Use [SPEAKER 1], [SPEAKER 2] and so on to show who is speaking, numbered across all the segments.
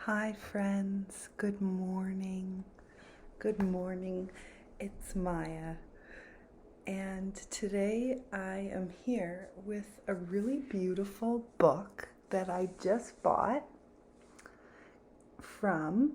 [SPEAKER 1] Hi, friends. Good morning. Good morning. It's Maya. And today I am here with a really beautiful book that I just bought from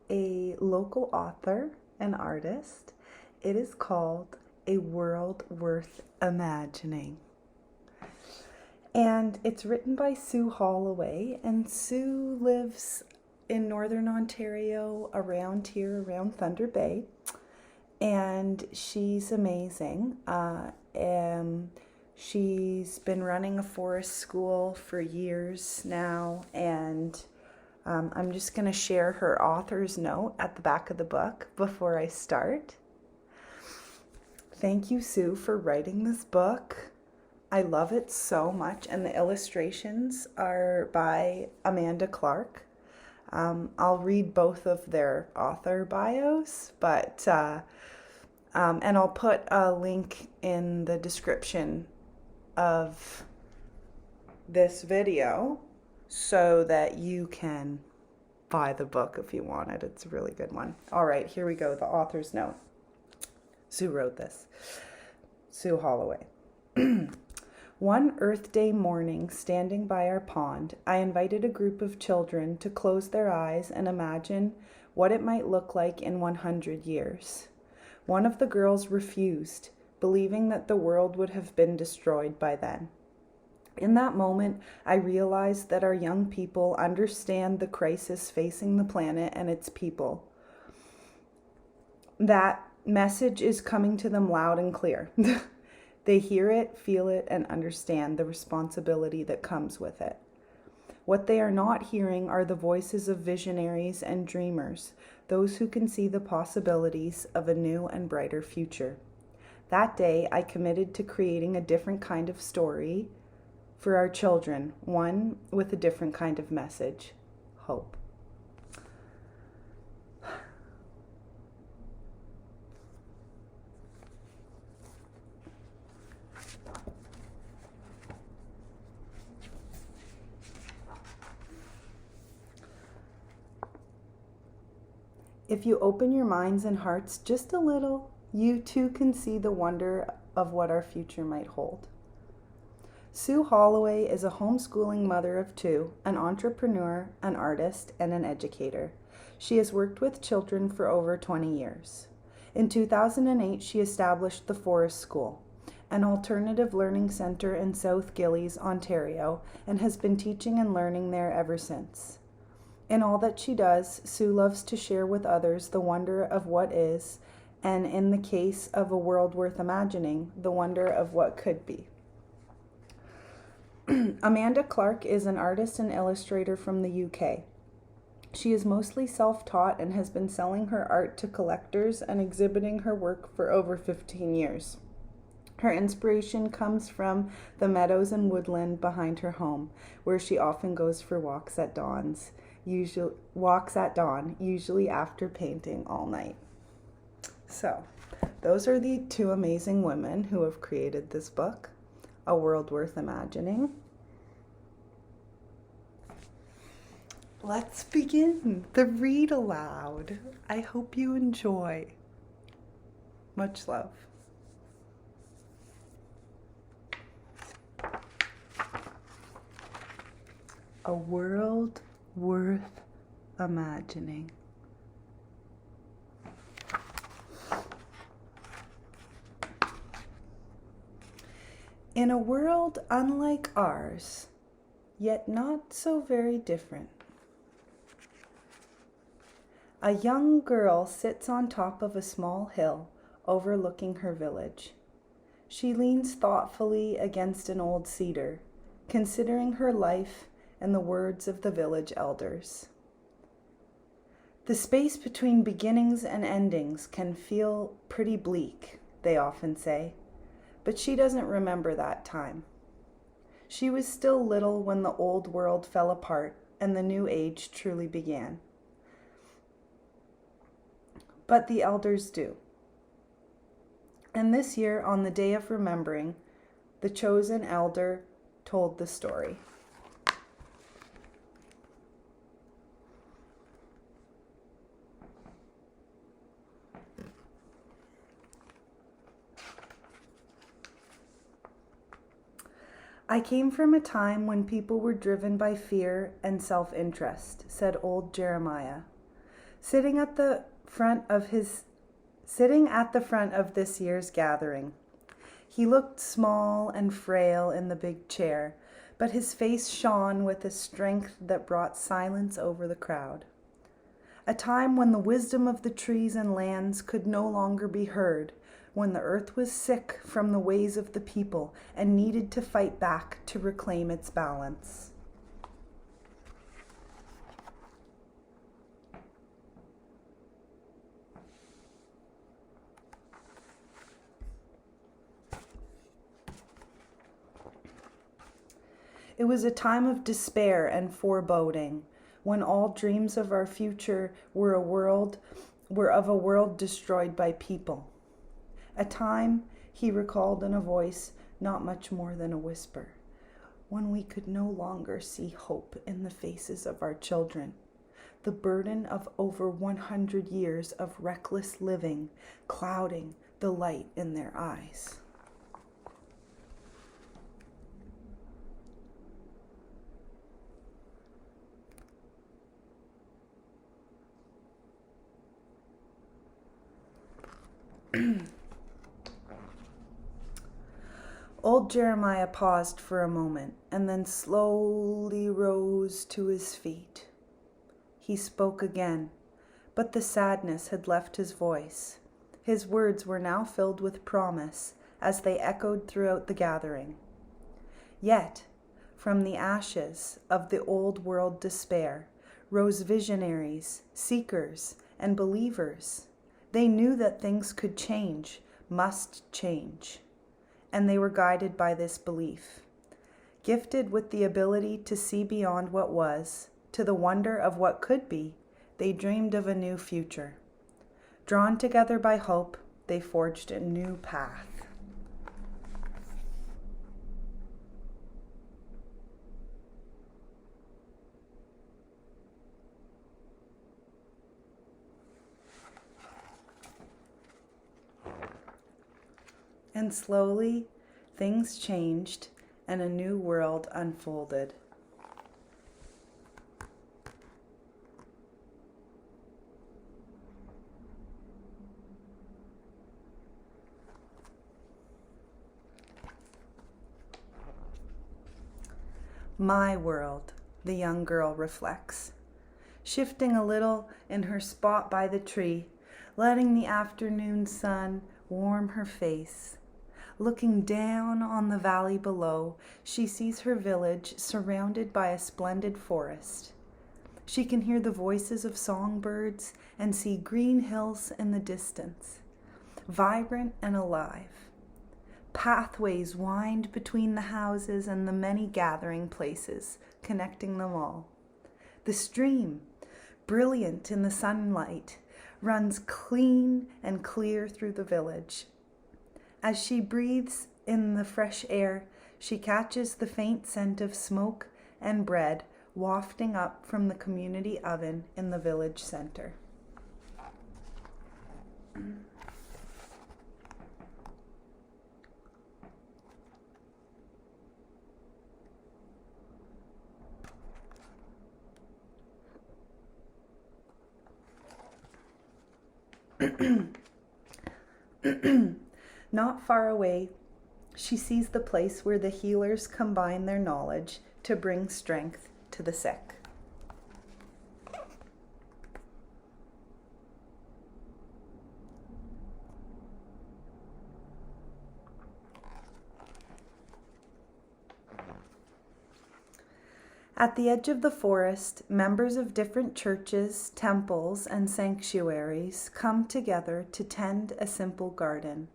[SPEAKER 1] a local author and artist. It is called A World Worth Imagining. And it's written by Sue Holloway, and Sue lives in Northern Ontario, around here, around Thunder Bay, and she's amazing. She's been running a forest school for years now, and I'm just going to share her author's note at the back of the book before I start. Thank you, Sue, for writing this book. I love it so much, and the illustrations are by Amanda Clark. I'll read both of their author bios, and I'll put a link in the description of this video so that you can buy the book if you want it. It's a really good one. All right, here we go. The author's note. Sue wrote this. Sue Holloway. One Earth Day morning, standing by our pond, I invited a group of children to close their eyes and imagine what it might look like in 100 years. One of the girls refused, believing that the world would have been destroyed by then. In that moment, I realized that our young people understand the crisis facing the planet and its people. That message is coming to them loud and clear. They hear it, feel it, and understand the responsibility that comes with it. What they are not hearing are the voices of visionaries and dreamers, those who can see the possibilities of a new and brighter future. That day, I committed to creating a different kind of story for our children, one with a different kind of message: hope. If you open your minds and hearts just a little, you too can see the wonder of what our future might hold. Sue Holloway is a homeschooling mother of two, an entrepreneur, an artist, and an educator. She has worked with children for over 20 years. In 2008, she established the Forest School, an alternative learning center in South Gillies, Ontario, and has been teaching and learning there ever since. In all that she does, Sue loves to share with others the wonder of what is, and in the case of A World Worth Imagining, the wonder of what could be. Amanda Clark is an artist and illustrator from the UK. She is mostly self-taught and has been selling her art to collectors and exhibiting her work for over 15 years. Her inspiration comes from the meadows and woodland behind her home, where she often goes for walks at dawn, usually after painting all night. So, those are the two amazing women who have created this book, A World Worth Imagining. Let's begin the read aloud. I hope you enjoy. Much love. A World Worth Imagining. In a world unlike ours, yet not so very different, a young girl sits on top of a small hill overlooking her village. She leans thoughtfully against an old cedar, considering her life and the words of the village elders. The space between beginnings and endings can feel pretty bleak, they often say, but she doesn't remember that time. She was still little when the old world fell apart and the new age truly began. But the elders do. And this year, on the day of remembering, the chosen elder told the story. I came from a time when people were driven by fear and self-interest, said old Jeremiah, sitting at the front of this year's gathering. He looked small and frail in the big chair, but his face shone with a strength that brought silence over the crowd. A time when the wisdom of the trees and lands could no longer be heard, when the earth was sick from the ways of the people and needed to fight back to reclaim its balance. It was a time of despair and foreboding, when all dreams of our future were of a world destroyed by people. A time, he recalled in a voice not much more than a whisper, when we could no longer see hope in the faces of our children. The burden of over 100 years of reckless living clouding the light in their eyes. Old Jeremiah paused for a moment and then slowly rose to his feet. He spoke again, but the sadness had left his voice. His words were now filled with promise as they echoed throughout the gathering. Yet, from the ashes of the old world despair, rose visionaries, seekers, and believers. They knew that things could change, must change, and they were guided by this belief. Gifted with the ability to see beyond what was, to the wonder of what could be, they dreamed of a new future. Drawn together by hope, they forged a new path. And slowly, things changed and a new world unfolded. My world, the young girl reflects, shifting a little in her spot by the tree, letting the afternoon sun warm her face. Looking down on the valley below, she sees her village surrounded by a splendid forest. She can hear the voices of songbirds and see green hills in the distance, vibrant and alive. Pathways wind between the houses and the many gathering places, connecting them all. The stream, brilliant in the sunlight, runs clean and clear through the village. As she breathes in the fresh air, she catches the faint scent of smoke and bread wafting up from the community oven in the village center. Not far away, she sees the place where the healers combine their knowledge to bring strength to the sick. At the edge of the forest, members of different churches, temples, and sanctuaries come together to tend a simple garden.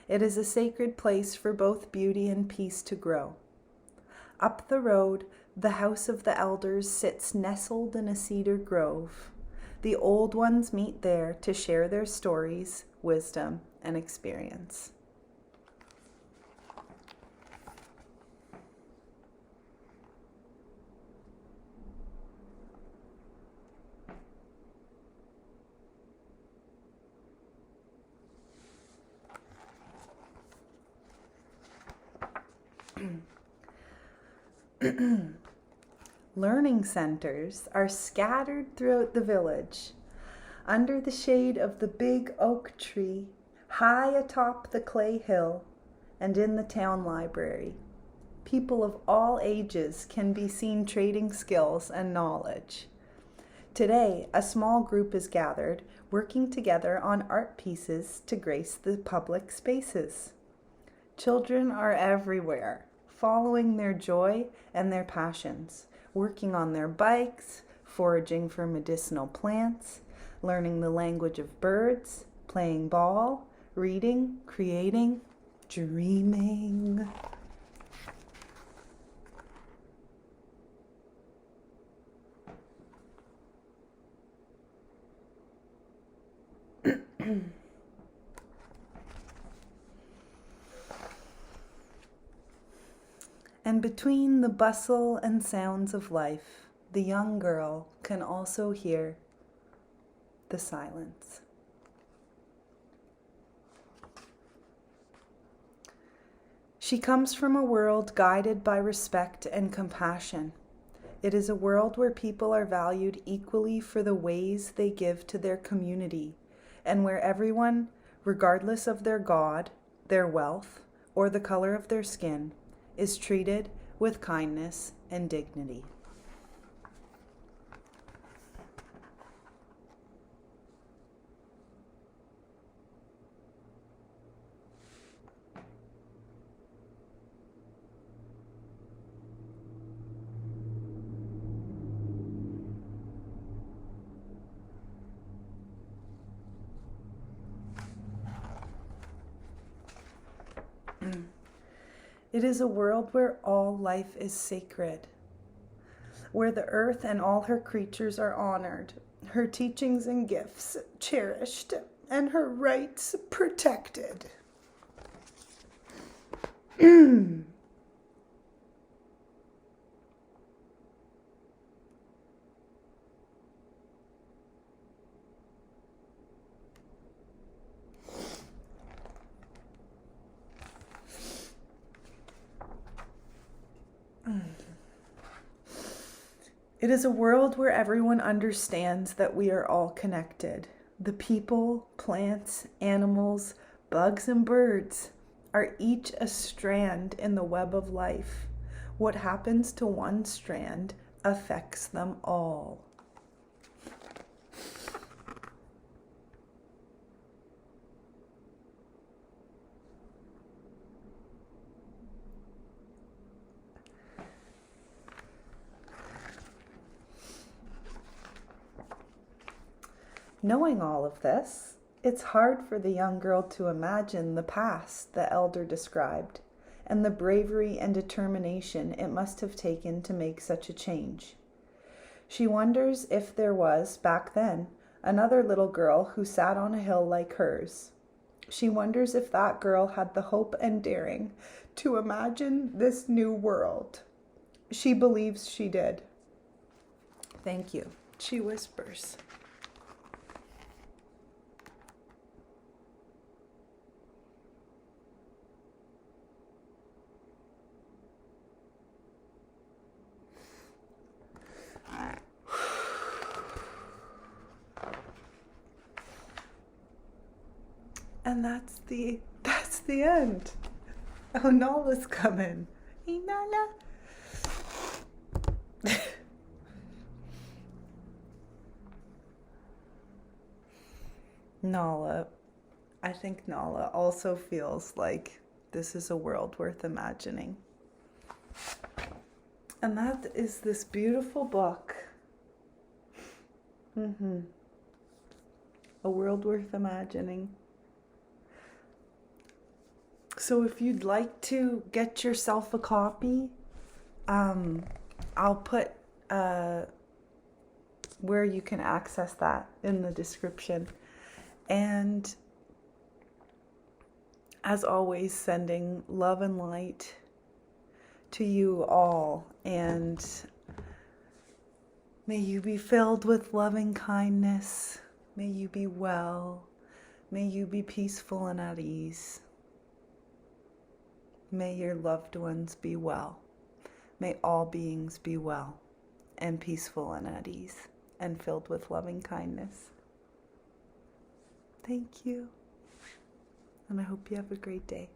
[SPEAKER 1] It is a sacred place for both beauty and peace to grow. Up the road, the house of the elders sits nestled in a cedar grove. The old ones meet there to share their stories, wisdom, and experience. Learning centers are scattered throughout the village, under the shade of the big oak tree, high atop the clay hill, and in the town library. People of all ages can be seen trading skills and knowledge. Today, a small group is gathered, working together on art pieces to grace the public spaces. Children are everywhere, following their joy and their passions, working on their bikes, foraging for medicinal plants, learning the language of birds, playing ball, reading, creating, dreaming. And between the bustle and sounds of life, the young girl can also hear the silence. She comes from a world guided by respect and compassion. It is a world where people are valued equally for the ways they give to their community, and where everyone, regardless of their god, their wealth, or the color of their skin, is treated with kindness and dignity. It is a world where all life is sacred, where the earth and all her creatures are honored, her teachings and gifts cherished, and her rights protected. It is a world where everyone understands that we are all connected. The people, plants, animals, bugs, and birds are each a strand in the web of life. What happens to one strand affects them all. Knowing all of this, it's hard for the young girl to imagine the past the elder described, and the bravery and determination it must have taken to make such a change. She wonders if there was, back then, another little girl who sat on a hill like hers. She wonders if that girl had the hope and daring to imagine this new world. She believes she did. Thank you, she whispers. And that's the end. Oh, Nala's coming. Hey, Nala. Nala, I think Nala also feels like this is a world worth imagining. And that is this beautiful book. A world worth imagining. So if you'd like to get yourself a copy, I'll put where you can access that in the description. And as always, sending love and light to you all. And may you be filled with loving kindness. May you be well. May you be peaceful and at ease. May your loved ones be well. May all beings be well and peaceful and at ease and filled with loving kindness. Thank you. And I hope you have a great day.